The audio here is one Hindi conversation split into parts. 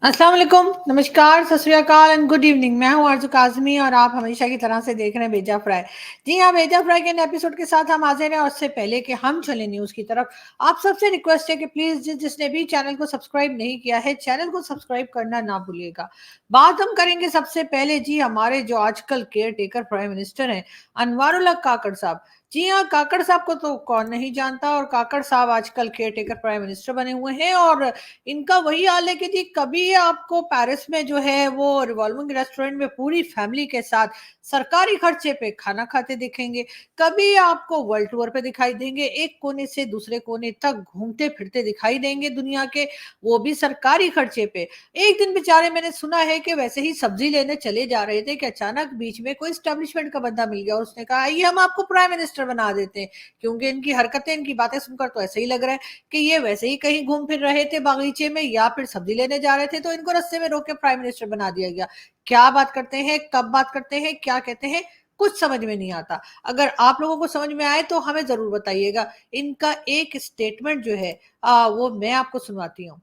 अस्सलाम वालेकुम, नमस्कार, सत श्री अकाल एंड गुड इवनिंग। मैं हूं आरज़ू काज़मी और आप हमेशा की तरह से देख रहे हैं भेजा फ्राई। जी हाँ, भेजा फ्राई के नए एपिसोड के साथ हम हाज़िर हैं और उससे पहले कि हम चलें न्यूज़ की तरफ, आप सबसे रिक्वेस्ट है कि प्लीज़ जिसने भी चैनल को सब्सक्राइब नहीं किया है, चैनल को सब्सक्राइब करना ना भूलिएगा। बात हम करेंगे सबसे पहले जी हमारे जो आजकल केयर टेकर प्राइम मिनिस्टर हैं, अनवारुल्लाह काकड़ साहब। जी हाँ, काकड़ साहब को तो कौन नहीं जानता और काकड़ साहब आजकल केयर टेकर प्राइम मिनिस्टर बने हुए हैं और इनका वही हाल है कि जी कभी आपको पेरिस में जो है वो रिवॉल्विंग रेस्टोरेंट में पूरी फैमिली के साथ सरकारी खर्चे पे खाना खाते दिखेंगे, कभी आपको वर्ल्ड टूर पे दिखाई देंगे, एक कोने से दूसरे कोने तक घूमते फिरते दिखाई देंगे दुनिया के, वो भी सरकारी खर्चे पे। एक दिन बेचारे मैंने सुना है कि वैसे ही सब्जी लेने चले जा रहे थे कि अचानक बीच में कोई एस्टेब्लिशमेंट का बंदा मिल गया और उसने कहा आइए हम आपको प्राइम मिनिस्टर बना देते हैं, क्योंकि इनकी हरकतें इनकी बातें सुनकर तो ऐसे ही लग रहा है कि ये वैसे ही कहीं घूम फिर रहे थे बागीचे में या फिर सब्जी लेने जा रहे थे तो इनको रास्ते में रोक के प्राइम मिनिस्टर बना दिया गया। क्या बात करते हैं, कब बात करते हैं, क्या कहते हैं, कुछ समझ में नहीं आता। अगर आप लोगों को समझ में आए तो हमें जरूर बताइएगा। इनका एक स्टेटमेंट जो है वो मैं आपको सुनवाती हूँ।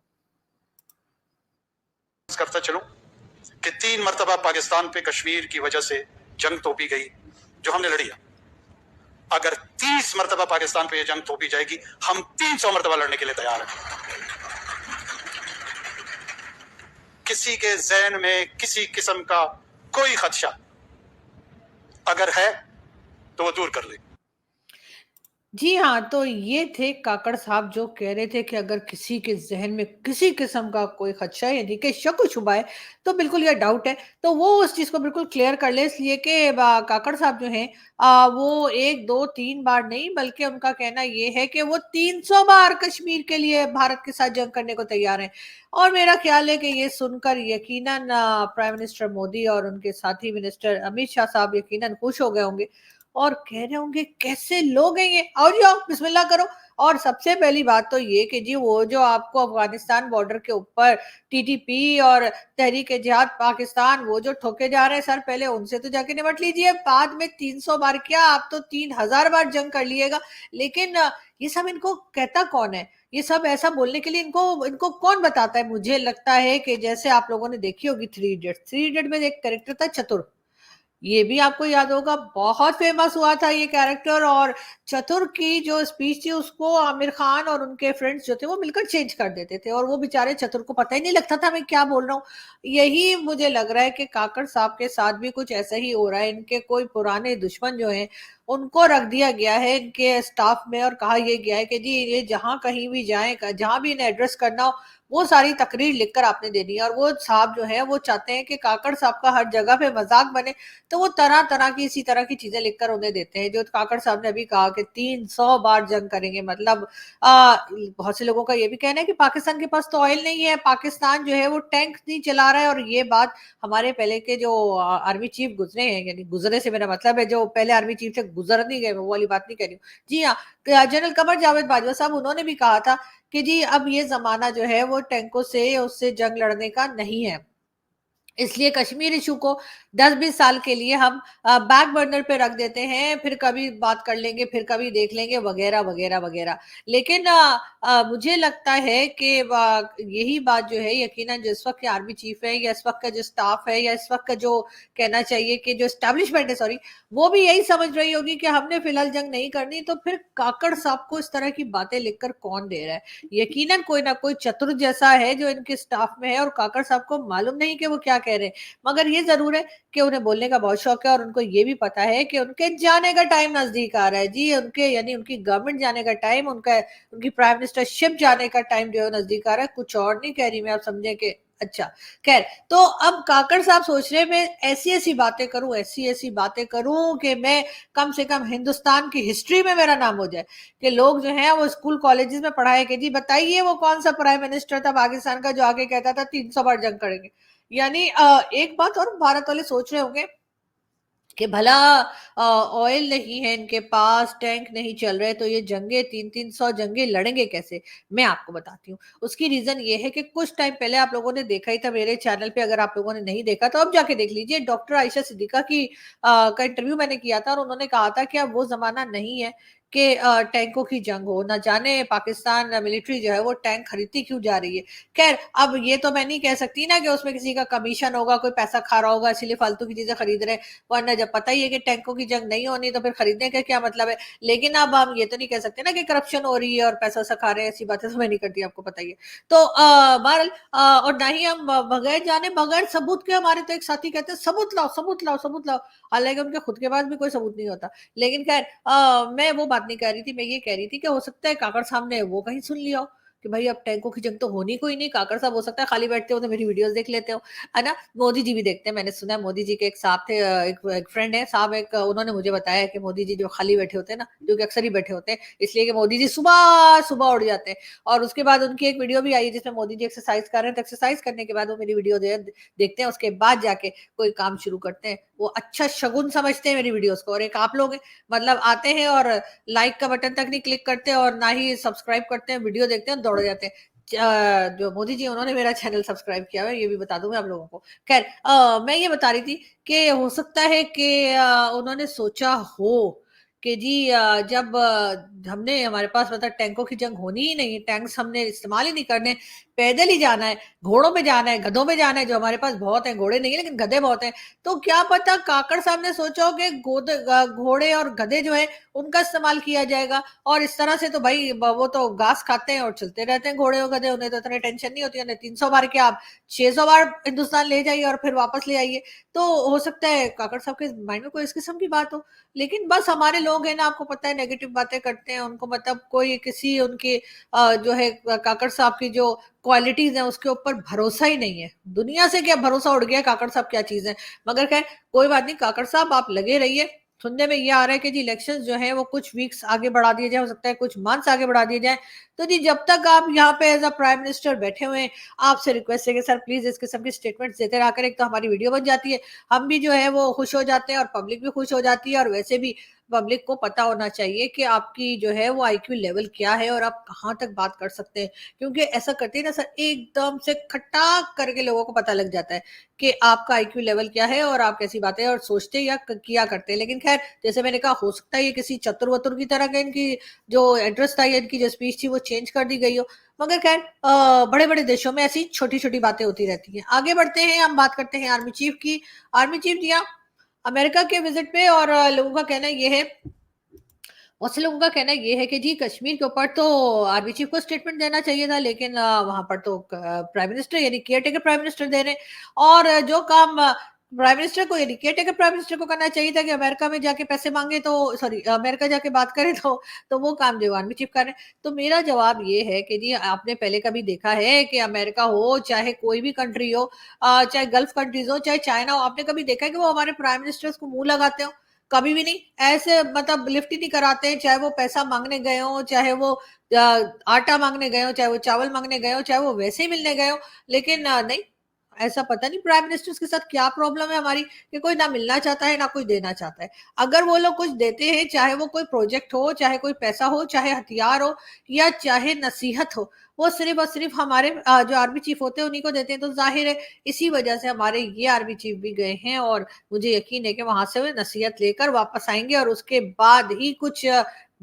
करता चलूं कि 3 मरतबा पाकिस्तान पे कश्मीर की वजह से जंग तोपी गई जो हमने लड़ी है। अगर 30 मरतबा पाकिस्तान पे ये जंग तोपी जाएगी, हम 300 मरतबा लड़ने के लिए तैयार हैं। किसी के ज़हन में किसी किस्म का कोई खदशा अगर है तो वो दूर कर ले। जी हाँ, तो ये थे काकड़ साहब जो कह रहे थे कि अगर किसी के ज़हन में किसी किस्म का कोई खदशा है यानी कि शक व शुबा है, तो बिल्कुल या डाउट है, तो वो उस चीज़ को बिल्कुल क्लियर कर ले इसलिए कि काकड़ साहब जो हैं वो 1, 2, 3 बार नहीं बल्कि उनका कहना ये है कि वो 300 बार कश्मीर के लिए भारत के साथ जंग करने को तैयार हैं। और मेरा ख़्याल है कि ये सुनकर यकीनन प्राइम मिनिस्टर मोदी और उनके साथी मिनिस्टर अमित शाह साहब यकीनन खुश हो गए होंगे और कह रहे होंगे कैसे लोग हैं ये, आओ जी आओ बिस्मिल्लाह करो। और सबसे पहली बात तो ये कि जी वो जो आपको अफगानिस्तान बॉर्डर के ऊपर टीटीपी और तहरीक जिहाद पाकिस्तान वो जो ठोके जा रहे हैं सर, पहले उनसे तो जाके निपट लीजिए, बाद में 300 बार क्या आप तो 3000 बार जंग कर लिएगा। लेकिन ये सब इनको कहता कौन है, ये सब ऐसा बोलने के लिए इनको इनको कौन बताता है? मुझे लगता है कि जैसे आप लोगों ने देखी होगी थ्री इडियट में एक कैरेक्टर था चतुर, ये भी आपको याद होगा, बहुत फेमस हुआ था ये कैरेक्टर और चतुर की जो स्पीच थी उसको आमिर खान और उनके फ्रेंड्स जो थे वो मिलकर चेंज कर देते थे और वो बेचारे चतुर को पता ही नहीं लगता था मैं क्या बोल रहा हूँ। यही मुझे लग रहा है कि काकड़ साहब के साथ भी कुछ ऐसा ही हो रहा है, इनके कोई पुराने दुश्मन जो हैं उनको रख दिया गया है इनके स्टाफ में और कहा यह गया है कि जी ये जहां कहीं भी जाएं, जहां भी इन्हें एड्रेस करना हो वो सारी तकरीर लिखकर आपने देनी है। और वो साहब जो है वो चाहते हैं कि काकड़ साहब का हर जगह पे मजाक बने, तो वो तरह-तरह की इसी तरह की चीज़ें लिखकर उन्हें देते हैं। जो काकड़ साहब ने अभी कहा कि 300 बार जंग करेंगे, मतलब बहुत से लोगों का ये भी कहना है कि पाकिस्तान के पास तो ऑयल नहीं है, पाकिस्तान जो है वो टैंक नहीं चला रहा है और ये बात हमारे पहले के जो आर्मी चीफ गुज़रे हैं, यानी गुज़रने से मेरा मतलब है जो पहले आर्मी चीफ से गुज़र नहीं गए, मैं वो वाली बात नहीं कह रही हूँ। जी हाँ, जनरल कमर जावेद बाजवा साहब उन्होंने भी कहा था कि जी अब ये ज़माना जो है वो टैंकों से उससे जंग लड़ने का नहीं है। इसलिए कश्मीर इशू को 10-20 साल के लिए हम बैक बर्नर पे रख देते हैं, फिर कभी बात कर लेंगे, फिर कभी देख लेंगे वगैरह, वगैरह, वगैरह। लेकिन मुझे लगता है कि यही बात जो है यकीनन जो इस वक़्त के आर्मी चीफ है या इस वक़्त का जो स्टाफ है या इस वक़्त का जो कहना चाहिए कि जो एस्टेब्लिशमेंट है सॉरी, वो भी यही समझ रही होगी कि हमने फिलहाल जंग नहीं करनी, तो फिर काकड़ साहब को इस तरह की बातें लिखकर कौन दे रहा है? यकीनन कोई ना कोई चतुर जैसा है जो इनके स्टाफ में है और काकड़ साहब को मालूम नहीं कि वो क्या कह रहे हैं। मगर ये ज़रूर है कि उन्हें बोलने का बहुत शौक है और उनको ये भी पता है कि उनके जाने का टाइम नज़दीक आ रहा है। जी, उनके यानी उनकी गवर्नमेंट जाने का टाइम, उनकी प्राइम मिनिस्टरशिप जाने का टाइम जो है नज़दीक आ रहा है। कुछ और नहीं कह रही मैं, आप समझें कि अच्छा, खैर तो अब काकड़ साहब सोच रहे हैं मैं ऐसी-ऐसी बातें करूँ कि मैं कम से कम हिंदुस्तान की हिस्ट्री में मेरा नाम हो जाए, कि लोग जो हैं वो स्कूल कॉलेजेस में पढ़ाए कि जी बताइए वो कौन-सा प्राइम मिनिस्टर था पाकिस्तान का जो आके कहता था 300 बार जंग करेंगे। यानी एक बात और भारत वाले सोच रहे होंगे कि भला ऑयल नहीं है इनके पास, टैंक नहीं चल रहे तो ये जंगे 300 जंगे लड़ेंगे कैसे? मैं आपको बताती हूँ। उसकी रीज़न ये है कि कुछ टाइम पहले आप लोगों ने देखा ही था मेरे चैनल पे, अगर आप लोगों ने नहीं देखा तो अब जाके देख लीजिए। डॉक्टर आयशा सिद्दीका का इंटरव्यू मैंने किया था और उन्होंने कहा था कि अब वो ज़माना नहीं है कि टैंकों की जंग हो, ना जाने पाकिस्तान मिलिट्री जो है वो टैंक खरीदती क्यों जा रही है। खैर, अब ये तो मैं नहीं कह सकती ना कि उसमें किसी का कमीशन होगा, कोई पैसा खा रहा होगा इसीलिए फालतू की चीजें खरीद रहे हैं, वरना जब पता ही है कि टैंकों की जंग नहीं होनी तो फिर खरीदने का क्या मतलब है। लेकिन अब हम ये तो नहीं कह सकते ना कि करप्शन हो रही है और पैसा वैसा खा रहे हैं, ऐसी बातें तो मैं नहीं करती, आपको पता ही है। तो बहरहाल, और ना ही हम बगैर जाने बगैर सबूत के, हमारे तो एक साथी कहते हैं सबूत लाओ सबूत लाओ सबूत लाओ, हालांकि उनके खुद के पास भी कोई सबूत नहीं होता। लेकिन खैर, मैं वो बात नहीं कह रही थी, मैं ये कह रही थी कि हो सकता है काकड़ साहब ने वो कहीं सुन लिया हो कि भाई अब टैंकों की जंग तो होनी कोई नहीं, काकड़ साहब हो सकता है खाली बैठते हो तो मेरी वीडियोस देख लेते हो, है ना। मोदी जी भी देखते हैं, मैंने सुना है मोदी जी के एक साहब थे, एक फ्रेंड है साहब, एक उन्होंने मुझे बताया कि मोदी जी जो खाली बैठे होते हैं ना, जो कि अक्सर ही बैठे होते हैं, इसलिए कि मोदी जी सुबह सुबह उठ जाते हैं, और उसके बाद उनकी एक वीडियो भी आई है जिसमें मोदी जी एक्सरसाइज कर रहे हैं, तो एक्सरसाइज करने के बाद वो मेरी वीडियो देखते हैं, उसके बाद जाके कोई काम शुरू करते हैं। वो अच्छा शगुन समझते हैं मेरी वीडियोस को, और एक आप लोग हैं, मतलब आते हैं और लाइक का बटन तक नहीं क्लिक करते और ना ही सब्सक्राइब करते हैं, वीडियो देखते हैं, दौड़ जाते हैं। जो मोदी जी उन्होंने मेरा चैनल सब्सक्राइब किया है, ये भी बता दूं मैं आप लोगों को। खैर, मैं ये बता रही थी कि हो सकता है कि उन्होंने सोचा हो कि जी, जब हमने हमारे पास मतलब टैंकों की जंग होनी ही नहीं है, टैंक्स हमने इस्तेमाल ही नहीं करने, पैदल ही जाना है, घोड़ों पे जाना है, गधों पे जाना है, जो हमारे पास बहुत है, घोड़े नहीं है लेकिन गधे बहुत हैं। तो क्या पता काकड़ साहब ने सोचा हो कि घोड़े और गधे जो है उनका इस्तेमाल किया जाएगा, और इस तरह से तो भाई वो तो घास खाते हैं और चलते रहते हैं घोड़े और गधे, उन्हें तो इतनी टेंशन नहीं होती, उन्हें 300 बार क्या आप 600 बार हिंदुस्तान ले जाइए और फिर वापस ले आइए। तो हो सकता है काकड़ साहब के माइंड में कोई इस किस्म की बात हो। लेकिन बस हमारे लोग हैं ना, आपको पता है, नेगेटिव बातें करते हैं, उनको मतलब कोई किसी उनकी जो है काकड़ साहब की जो क्वालिटीज है उसके ऊपर भरोसा ही नहीं है। दुनिया से क्या भरोसा उड़ गया, काकड़ साहब क्या चीज है। मगर खैर, कोई बात नहीं, काकड़ साहब आप लगे रहिए। सुनने में ये आ रहा है कि जी इलेक्शन जो है वो कुछ वीक्स आगे बढ़ा दिए जाए, हो सकता है कुछ मंथ्स आगे बढ़ा दिए जाए। तो जी जब तक आप यहाँ पे एज अ प्राइम मिनिस्टर बैठे हुए हैं, आपसे रिक्वेस्ट है कि सर प्लीज इस किस्म की स्टेटमेंट देते रहा करें, एक तो हमारी वीडियो बन जाती है, हम भी जो है वो खुश हो जाते हैं और पब्लिक भी खुश हो जाती है, और वैसे भी पब्लिक को पता होना चाहिए कि आपकी जो है वो आईक्यू लेवल क्या है और आप कहाँ तक बात कर सकते हैं। क्योंकि ऐसा करते हैं ना सर, एकदम से खटाक करके लोगों को पता लग जाता है कि आपका आईक्यू लेवल क्या है और आप कैसी बातें और सोचते या किया करते हैं। लेकिन खैर, जैसे मैंने कहा, हो सकता है ये किसी चतुर वतुर की तरह का इनकी जो एड्रेस था या इनकी जो स्पीच थी वो चेंज कर दी गई हो। मगर खैर, बड़े बड़े देशों में ऐसी छोटी छोटी बातें होती रहती हैं। आगे बढ़ते हैं, हम बात करते हैं आर्मी चीफ की। आर्मी चीफ जी हाँ, अमेरिका के विजिट पे, और लोगों का कहना ये है, बहुत से लोगों का कहना ये है कि जी कश्मीर के ऊपर तो आर्मी चीफ को स्टेटमेंट देना चाहिए था, लेकिन वहां पर तो प्राइम मिनिस्टर यानी केयर टेकर प्राइम मिनिस्टर दे रहे हैं। और जो काम प्राइम मिनिस्टर को यानी केयर टेकर प्राइम मिनिस्टर को करना चाहिए था कि अमेरिका में जाके पैसे मांगे, तो सॉरी, अमेरिका जाके बात करे, तो वो काम जो आर्मी चीफ कर रहे हैं। तो मेरा जवाब ये है कि जी आपने पहले कभी देखा है कि अमेरिका हो चाहे कोई भी कंट्री हो, चाहे गल्फ कंट्रीज हो चाहे चाइना हो, आपने कभी देखा है कि वो हमारे प्राइम मिनिस्टर्स को मुंह लगाते हो? कभी भी नहीं। ऐसे मतलब लिफ्ट ही नहीं कराते हैं, चाहे वो पैसा मांगने गए हो, चाहे वो आटा मांगने गए हो, चाहे वो चावल मांगने गए हो, चाहे वो वैसे ही मिलने गए हो। लेकिन नहीं, ऐसा पता नहीं प्राइम मिनिस्टर्स के साथ क्या प्रॉब्लम है हमारी, कि कोई ना मिलना चाहता है ना कोई देना चाहता है। अगर वो लोग कुछ देते हैं, चाहे वो कोई प्रोजेक्ट हो, चाहे कोई पैसा हो, चाहे हथियार हो, या चाहे नसीहत हो, वो सिर्फ और सिर्फ हमारे जो आर्मी चीफ होते हैं उन्हीं को देते हैं। तो जाहिर है इसी वजह से हमारे ये आर्मी चीफ भी गए हैं, और मुझे यकीन है कि वहां से वे नसीहत लेकर वापस आएंगे और उसके बाद ही कुछ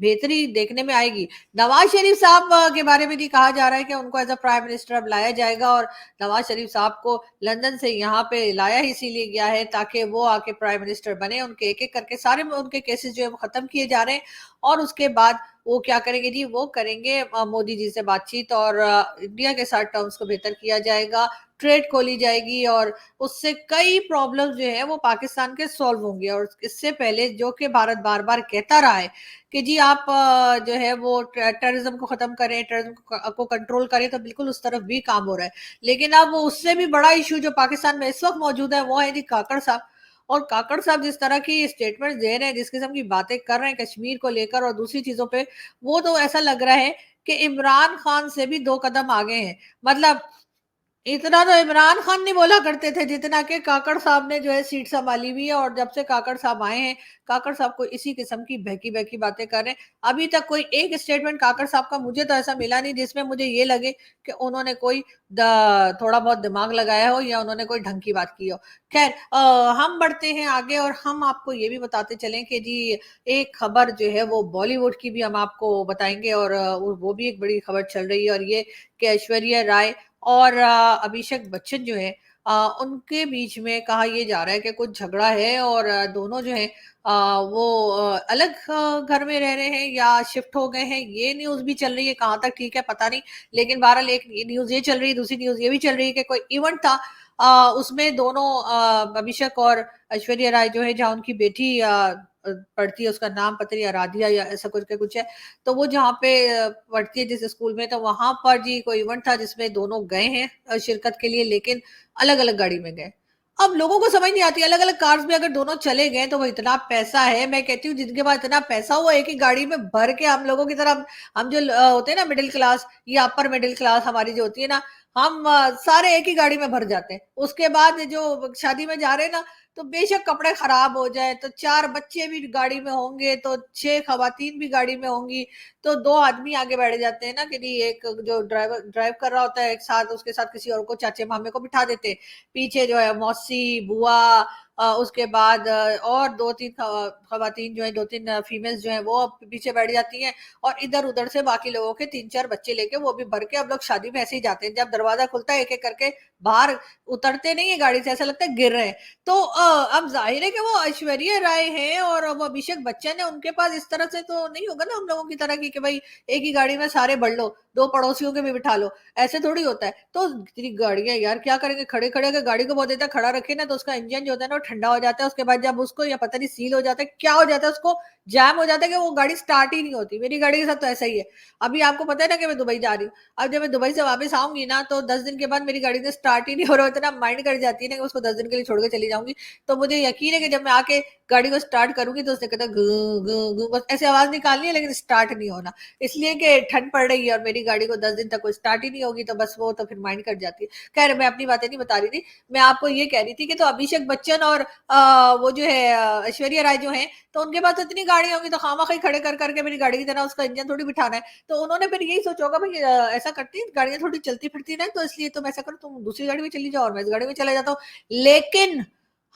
बेहतरी देखने में आएगी। नवाज शरीफ साहब के बारे में भी कहा जा रहा है कि उनको एज अ प्राइम मिनिस्टर अब लाया जाएगा, और नवाज शरीफ साहब को लंदन से यहाँ पे लाया ही इसीलिए गया है ताकि वो आके प्राइम मिनिस्टर बने। उनके एक एक करके सारे उनके केसेस जो है वो खत्म किए जा रहे हैं, और उसके बाद वो क्या करेंगे जी, वो करेंगे मोदी जी से बातचीत, और इंडिया के साथ टर्म्स को बेहतर किया जाएगा, ट्रेड खोली जाएगी, और उससे कई प्रॉब्लम्स जो है वो पाकिस्तान के सॉल्व होंगे। और इससे पहले जो कि भारत बार बार कहता रहा है कि जी आप जो है वो टेररिज्म को खत्म करें, टेररिज्म को कंट्रोल करें, तो बिल्कुल उस तरफ भी काम हो रहा है। लेकिन अब वो उससे भी बड़ा इशू जो पाकिस्तान में इस वक्त मौजूद है वो है जी काकड़ साहब। और काकड़ साहब जिस तरह की स्टेटमेंट दे रहे हैं, जिस किस्म की बातें कर रहे हैं कश्मीर को लेकर और दूसरी चीजों पे, वो तो ऐसा लग रहा है कि इमरान खान से भी 2 कदम आगे हैं। मतलब इतना तो इमरान खान नहीं बोला करते थे जितना कि काकड़ साहब ने जो है सीट संभाली हुई है। और जब से काकड़ साहब आए हैं, काकड़ साहब को इसी किस्म की बहकी बहकी बातें कर रहे हैं। अभी तक कोई एक स्टेटमेंट काकड़ साहब का मुझे तो ऐसा मिला नहीं जिसमें मुझे ये लगे कि उन्होंने कोई थोड़ा बहुत दिमाग लगाया हो या उन्होंने कोई ढंग की बात की हो। खैर, हम बढ़ते हैं आगे और हम आपको ये भी बताते चलें कि जी एक खबर जो है वो बॉलीवुड की भी हम आपको बताएंगे। और वो भी एक बड़ी खबर चल रही है, और ये कि ऐश्वर्या राय और अभिषेक बच्चन जो है, उनके बीच में कहा ये जा रहा है कि कुछ झगड़ा है। और दोनों जो है वो अलग घर में रह रहे हैं या शिफ्ट हो गए हैं, ये न्यूज भी चल रही है। कहाँ तक ठीक है पता नहीं, लेकिन बहरहाल एक न्यूज ये चल रही है, दूसरी न्यूज ये भी चल रही है कि कोई इवेंट था, उसमें दोनों अभिषेक और ऐश्वर्या राय जो है, जहाँ उनकी बेटी पढ़ती है, उसका नाम पता नहीं आराध्या या ऐसा कुछ के कुछ है, तो वो जहाँ पे पढ़ती है जिस स्कूल में, तो वहां पर जी कोई इवेंट था जिसमें दोनों गए हैं शिरकत के लिए, लेकिन अलग अलग गाड़ी में गए। अब लोगों को समझ नहीं आती, अलग अलग कार्स में अगर दोनों चले गए तो वो इतना पैसा है, मैं कहती हूँ जिनके पास इतना पैसा हो एक ही गाड़ी में भर के, हम लोगों की तरह, हम जो होते हैं ना मिडिल क्लास या अपर मिडिल क्लास हमारी जो होती है ना, हम सारे एक ही गाड़ी में भर जाते हैं। उसके बाद जो शादी में जा रहे हैं ना, तो बेशक कपड़े खराब हो जाए तो 4 बच्चे भी गाड़ी में होंगे, तो 6 खवातीन भी गाड़ी में होंगी, तो 2 आदमी आगे बैठ जाते हैं ना, कि नहीं एक जो ड्राइव कर रहा होता है, एक साथ उसके साथ किसी और को, चाचे मामे को बिठा देते हैं। पीछे जो है मौसी, बुआ, उसके बाद और 2-3 खवातीन जो है, 2-3 फीमेल्स जो है वो पीछे बैठ जाती हैं। और इधर-उधर से बाकी लोगों के 3-4 बच्चे लेके वो भी भर के, अब लोग शादी में ऐसे ही जाते हैं। जब दरवाजा खुलता है एक-एक करके बाहर उतरते नहीं है गाड़ी से, ऐसा लगता है गिर रहे हैं। तो अब जाहिर है कि वो ऐश्वर्या राय है और वो अभिषेक बच्चन है, उनके पास इस तरह से तो नहीं होगा ना हम लोगों की तरह की कि भाई एक ही गाड़ी में सारे बढ़ लो, 2 पड़ोसियों के भी बिठा लो, ऐसे थोड़ी होता है। तो इतनी गाड़ियां यार क्या करेंगे, खड़े खड़े अगर गाड़ी को बहुत देर तक खड़ा रखे ना, तो उसका इंजन जो होता है ना वो ठंडा हो जाता है। उसके बाद जब उसको या पता नहीं सील हो जाता है, क्या हो जाता है, उसको जैम हो जाता है कि वो गाड़ी स्टार्ट ही नहीं होती। मेरी गाड़ी के साथ तो ऐसा ही है। अभी आपको पता है ना कि मैं दुबई जा रही हूँ, अब जब मैं दुबई से वापस आऊंगी ना, तो 10 दिन के बाद मेरी गाड़ी ने स्टार्ट ही नहीं हो रहा, इतना माइंड कर जाती है ना कि उसको 10 दिन के लिए छोड़ के चली जाऊंगी। तो मुझे यकीन है कि जब मैं आके गाड़ी को स्टार्ट करूंगी तो उसने कहता गू गू गू, बस ऐसे आवाज निकालनी है लेकिन स्टार्ट नहीं होना, इसलिए कि ठंड पड़ रही है और मेरी गाड़ी को 10 दिन तक कोई स्टार्ट ही नहीं होगी, तो बस वो तो फिर माइंड कर जाती है। खैर, मैं अपनी बातें नहीं बता रही थी, मैं आपको ये कह रही थी कि तो अभिषेक बच्चन और वो जो है ऐश्वर्या राय जो है, तो उनके पास इतनी गाड़ी होगी तो खामा खाई खड़े कर करके मेरी गाड़ी की तरह उसका इंजन थोड़ी बिठाना है। तो उन्होंने फिर यही सोचा होगा भाई ऐसा करती है गाड़ियां थोड़ी चलती फिरती रहे, तो इसलिए तुम ऐसा करो, तुम दूसरी गाड़ी में चली जाओ और मैं इस गाड़ी में चला जाता हूँ। लेकिन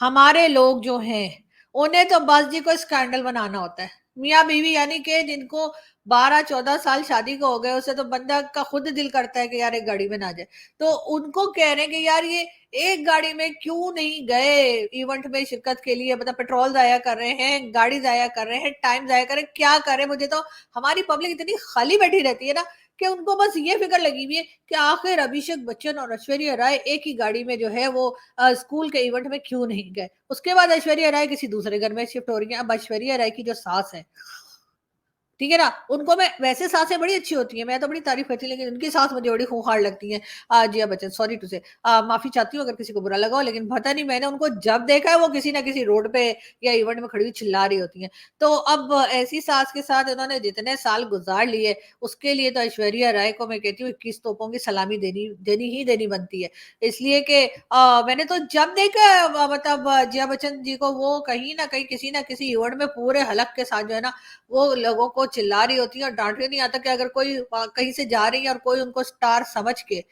हमारे लोग जो हैं, उन्हें तो बस जी को स्कैंडल बनाना होता है। मियाँ बीवी यानी कि जिनको 12-14 साल शादी को हो गए, उसे तो बंदा का खुद दिल करता है कि यार एक गाड़ी में ना जाए। तो उनको कह रहे हैं कि यार ये एक गाड़ी में क्यों नहीं गए इवेंट में शिरकत के लिए, मतलब पेट्रोल जाया कर रहे हैं, गाड़ी जाया कर रहे हैं, टाइम जाया कर रहे हैं, क्या करें। मुझे तो हमारी पब्लिक इतनी खाली बैठी रहती है ना, कि उनको बस ये फिक्र लगी हुई है कि आखिर अभिषेक बच्चन और ऐश्वर्या राय एक ही गाड़ी में जो है वो स्कूल के इवेंट में क्यों नहीं गए। उसके बाद ऐश्वर्या राय किसी दूसरे घर में शिफ्ट हो रही है। अब ऐश्वर्या राय की जो सास है, ठीक है ना, उनको मैं, वैसे सासें बड़ी अच्छी होती हैं, मैं तो बड़ी तारीफ करती हूँ, लेकिन उनकी सास मुझे बड़ी खूंखार लगती है। जिया बच्चन, सॉरी टू से, माफी चाहती हूँ अगर किसी को बुरा लगा हो, लेकिन पता नहीं मैंने उनको जब देखा है वो किसी ना किसी रोड पे या इवेंट में खड़ी हुई चिल्ला रही होती हैं। तो अब ऐसी सास के साथ उन्होंने जितने साल गुजार लिए, उसके लिए तो ऐश्वर्या राय को मैं कहती हूँ 21 तोपों की सलामी देनी देनी ही देनी बनती है। इसलिए कि मैंने तो जब देखा मतलब जिया बच्चन जी को वो कहीं ना कहीं किसी ना किसी इवेंट में पूरे हलक के साथ जो है ना, वो लोगों को चिल्ला रही होती है और डांट रही, नहीं आता कि अगर कोई कहीं से जा रही है और कोई उनको स्टार समझ के,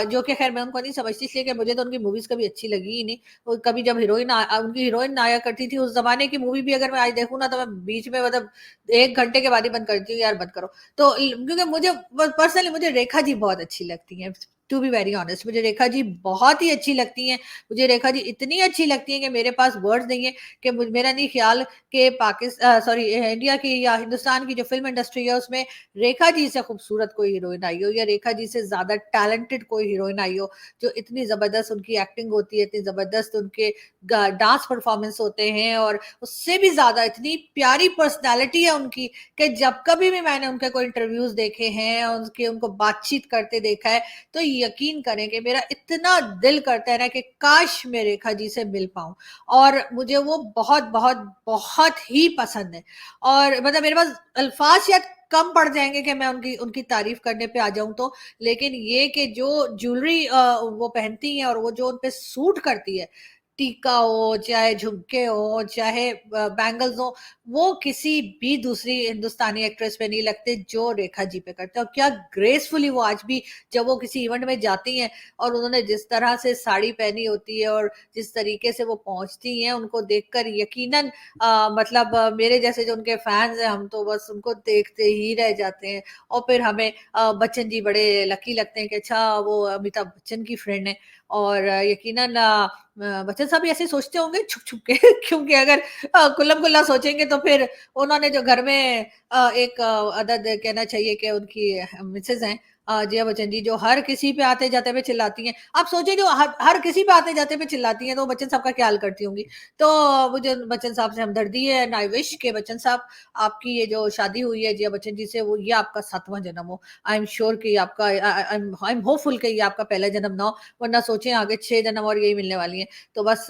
जो कि खैर मैं उनको नहीं समझती, इसलिए कि मुझे तो उनकी मूवीज कभी अच्छी लगी ही नहीं। वो कभी जब उनकी हीरोइन आया करती थी उस जमाने की मूवी भी अगर मैं आज देखूँ ना, तो मैं बीच में मतलब 1 घंटे के बाद ही बंद करती हूँ, यार बंद करो। तो क्योंकि मुझे पर्सनली मुझे रेखा जी बहुत अच्छी लगती है, टू बी वेरी ऑनेस्ट, मुझे रेखा जी बहुत ही अच्छी लगती हैं। मुझे रेखा जी इतनी अच्छी लगती है कि मेरे पास वर्ड्स नहीं है कि मेरा नहीं ख्याल कि पाकिस्तान, सॉरी, इंडिया की या हिंदुस्तान की जो फिल्म इंडस्ट्री है उसमें रेखा जी से खूबसूरत कोई हीरोइन आई हो, या रेखा जी से ज्यादा टैलेंटेड कोई हीरोइन आई हो, जो इतनी जबरदस्त उनकी एक्टिंग होती है, इतनी जबरदस्त उनके डांस परफॉर्मेंस होते हैं, और उससे भी ज्यादा इतनी प्यारी पर्सनालिटी है उनकी, कि जब कभी भी मैंने उनके कोई इंटरव्यूज देखे हैं, उनके उनको बातचीत करते देखा है, तो यकीन करें कि मेरा इतना दिल करता है ना कि काश मैं रेखा जी से मिल पाऊं। और मुझे वो बहुत बहुत बहुत ही पसंद है, और मतलब मेरे पास अल्फाज शायद कम पड़ जाएंगे कि मैं उनकी उनकी तारीफ करने पे आ जाऊं तो। लेकिन ये कि जो ज्वेलरी वो पहनती हैं और वो जो उन पे सूट करती है, टीका हो चाहे झुमके हो चाहे बैंगल्स हो, वो किसी भी दूसरी हिंदुस्तानी एक्ट्रेस पे नहीं लगते जो रेखा जी पे करते हैं। और क्या ग्रेसफुली वो आज भी जब वो किसी इवेंट में जाती हैं और उन्होंने जिस तरह से साड़ी पहनी होती है और जिस तरीके से वो पहुंचती हैं, उनको देखकर यकीनन मतलब मेरे जैसे जो उनके फैंस हैं, हम तो बस उनको देखते ही रह जाते हैं। और फिर हमें बच्चन जी बड़े लकी लगते हैं कि अच्छा वो अमिताभ बच्चन की फ्रेंड है। और यकीनन बच्चन साहब भी ऐसे सोचते होंगे छुप छुप के क्योंकि अगर कुल्लम कुल्ला सोचेंगे तो फिर उन्होंने जो घर में एक अदद कहना चाहिए कि उनकी मिसेज हैं जया बच्चन जी, जो हर किसी पे आते जाते पे चिल्लाती हैं। आप सोचिए जो हर किसी पे आते जाते पे चिल्लाती हैं, तो बच्चन साहब का क्या हाल करती होंगी। तो मुझे बच्चन साहब से हमदर्दी है एंड आई विश के बच्चन साहब आपकी ये जो शादी हुई है जया बच्चन जी से, वो ये आपका 7वां जन्म हो। आई एम श्योर कि आपका आई एम होपफुल कि ये आपका पहला जन्म ना हो, वरना सोचें आगे 6 जन्म और यही मिलने वाली हैं। तो बस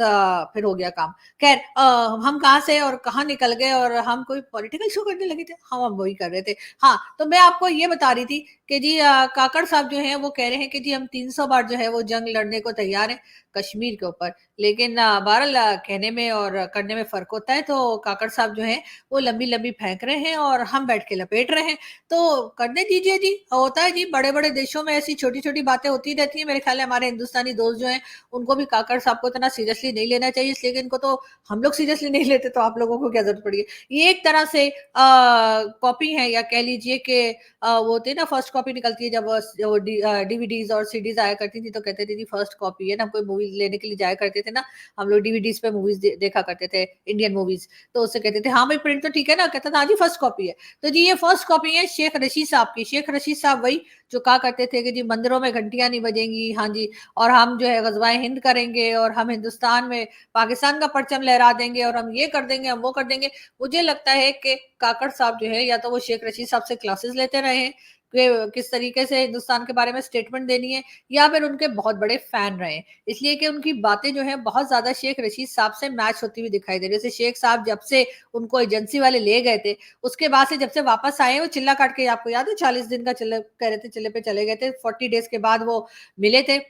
फिर हो गया काम। खैर हम कहाँ से और कहाँ निकल गए और हम कोई पॉलिटिकल शो करने लगे थे? हम वही कर रहे थे। हाँ, तो मैं आपको ये बता रही थी कि जी काकड़ साहब जो हैं वो कह रहे हैं कि जी हम 300 बार जो है वो जंग लड़ने को तैयार हैं कश्मीर के ऊपर। लेकिन बहरहाल कहने में और करने में फ़र्क होता है। तो काकड़ साहब जो हैं वो लंबी-लंबी फेंक रहे हैं और हम बैठ के लपेट रहे हैं। तो करने दीजिए जी, होता है जी, बड़े-बड़े देशों में ऐसी छोटी-छोटी बातें होती रहती हैं। मेरे ख्याल है हमारे हिंदुस्तानी दोस्त जो हैं उनको भी काकड़ साहब को इतना सीरियसली नहीं लेना चाहिए, इसलिए कि इनको तो हम लोग सीरियसली नहीं लेते, तो आप लोगों को क्या ज़रूरत पड़ी है। ये एक तरह से कॉपी है, या कह लीजिए कि वो होती है ना, फर्स्ट कॉपी निकलती है जब वो डीवीडीज़ और सीडीज़ आया करती थी, तो कहते थे जी फर्स्ट कॉपी है ना, कोई मूवी लेने के लिए जाया करते थे ना, हम लोग डीवीडीज़ पे मूवीज़ देखा करते थे, इंडियन मूवीज़। तो उससे कहते थे हाँ भाई प्रिंट तो ठीक है ना, कहता था हाँ जी फर्स्ट कॉपी है। तो जी ये फर्स्ट कॉपी है शेख रशीद साहब की। शेख रशीद साहब वही जो कहा करते थे कि जी मंदिरों में घंटियां नहीं बजेंगी, हाँ जी, और हम जो है गजवाए हिंद करेंगे और हम हिंदुस्तान में पाकिस्तान का परचम लहरा देंगे और हम ये कर देंगे, हम वो कर देंगे। मुझे लगता है कि काकड़ साहब जो है या तो वो शेख रशीद साहब से क्लासेस लेते रहे हैं कि किस तरीके से हिंदुस्तान के बारे में स्टेटमेंट देनी है, या फिर उनके बहुत बड़े फैन रहे हैं, इसलिए कि उनकी बातें जो है बहुत ज्यादा शेख रशीद साहब से मैच होती हुई दिखाई दे रही है। जैसे शेख साहब जब से उनको एजेंसी वाले ले गए थे, उसके बाद से जब से वापस आए वो चिल्ला काट के, आपको याद है 40 दिन का चिल्ला कह रहे थे, चिल्ले पे चले गए थे, 40 डेज के बाद वो मिले थे।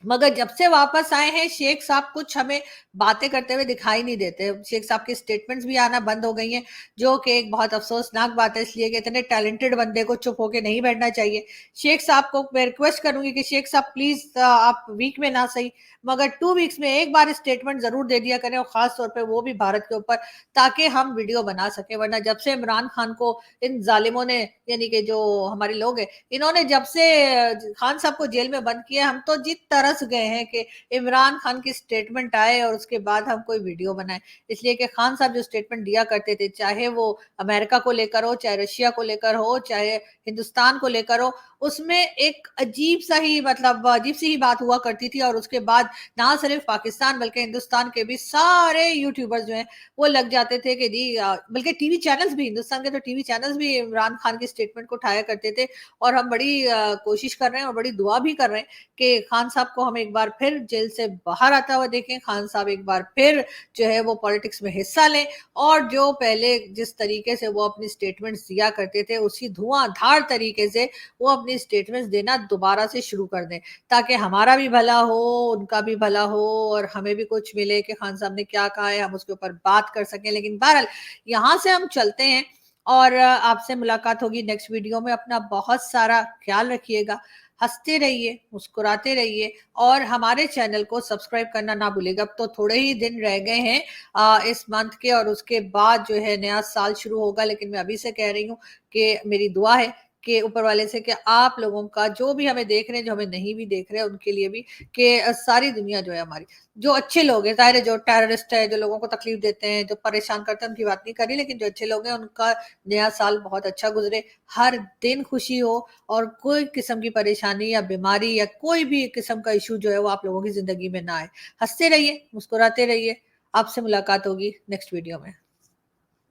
मगर जब से वापस आए हैं शेख साहब कुछ हमें बातें करते हुए दिखाई नहीं देते। शेख साहब की स्टेटमेंट्स भी आना बंद हो गई हैं, जो कि एक बहुत अफसोसनाक बात है, इसलिए कि इतने टैलेंटेड बंदे को चुप होके नहीं बैठना चाहिए। शेख साहब को मैं रिक्वेस्ट करूंगी कि शेख साहब प्लीज आप वीक में ना सही मगर 2 वीक्स में एक बार स्टेटमेंट जरूर दे दिया करें, और खास तौर पे वो भी भारत के ऊपर, ताकि हम वीडियो बना सके। वरना जब से इमरान खान को इन जालिमों ने, यानी कि जो हमारे लोग हैं, इन्होंने जब से खान साहब को जेल में बंद किया, हम तो जित तरस गए हैं कि इमरान खान की स्टेटमेंट आए और उसके बाद हम कोई वीडियो बनाए। इसलिए कि खान साहब जो स्टेटमेंट दिया करते थे, चाहे वो अमेरिका को लेकर हो, चाहे रशिया को लेकर हो, चाहे हिंदुस्तान को लेकर हो, उसमें एक अजीब सा ही, मतलब अजीब सी ही बात हुआ करती थी। और उसके बाद ना सिर्फ पाकिस्तान बल्कि हिंदुस्तान के भी सारे यूट्यूबर्स जो हैं वो लग जाते थे कि जी बल्कि टीवी चैनल्स भी, हिंदुस्तान के तो टीवी चैनल्स भी इमरान खान की स्टेटमेंट को उठाया करते थे। और हम बड़ी कोशिश कर रहे हैं और बड़ी दुआ भी कर रहे हैं कि खान साहब को हम एक बार फिर जेल से बाहर आता हुआ देखें, खान साहब एक बार फिर जो है वो पॉलिटिक्स में हिस्सा लें, और जो पहले जिस तरीके से वो अपनी स्टेटमेंट्स दिया करते थे उसी धुआंधार तरीके से वो अपनी स्टेटमेंट्स देना दोबारा से शुरू कर दें, ताकि हमारा भी भला हो, उनका भी भला हो, और हमें भी कुछ मिले कि खान साहब ने क्या कहा है, हम उसके ऊपर बात कर सकें। लेकिन बहरहाल यहाँ से हम चलते हैं और आपसे मुलाकात होगी नेक्स्ट वीडियो में। अपना बहुत सारा ख्याल रखिएगा, हंसते रहिए, मुस्कुराते रहिए, और हमारे चैनल को सब्सक्राइब करना ना भूलिएगा। अब तो थोड़े ही दिन रह गए हैं इस मंथ के, और उसके बाद जो है नया साल शुरू होगा। लेकिन मैं अभी से कह रही हूँ कि मेरी दुआ है कि ऊपर वाले से कि आप लोगों का, जो भी हमें देख रहे हैं, जो हमें नहीं भी देख रहे हैं, उनके लिए भी, कि सारी दुनिया जो है हमारी, जो अच्छे लोग हैं, ज़ाहिर है जो टेररिस्ट है, जो लोगों को तकलीफ देते हैं, जो परेशान करते हैं, उनकी बात नहीं करी, लेकिन जो अच्छे लोग हैं उनका नया साल बहुत अच्छा गुजरे, हर दिन खुशी हो, और कोई किस्म की परेशानी या बीमारी या कोई भी किस्म का इशू जो है वो आप लोगों की जिंदगी में ना आए। हंसते रहिए, मुस्कुराते रहिए। आपसे मुलाकात होगी नेक्स्ट वीडियो में।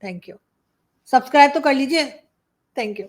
Thank you. सब्सक्राइब तो कर लीजिए। Thank you.